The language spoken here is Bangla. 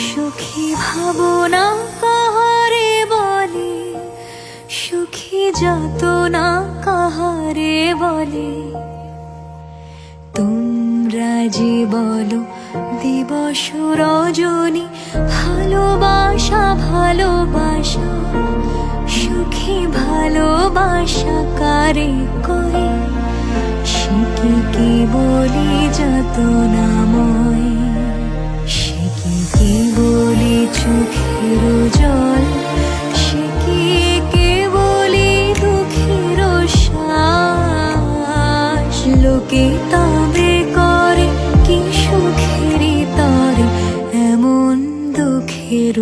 সুখী ভাবনা কাহারে বলে, সুখী যাতনা কাহারে বলে। তোমরা যে বলো দিবস রজনী, ভালোবাসা ভালোবাসা, সুখী ভালোবাসা কারে কয়? সে কি কেবলি যাতনাময়, সে কি কেবলি চোখের জল, সে কি কেবলি দুঃখের শ্বাস। লোকে তবে করে কি সুখেরই তরে এমন দুঃখের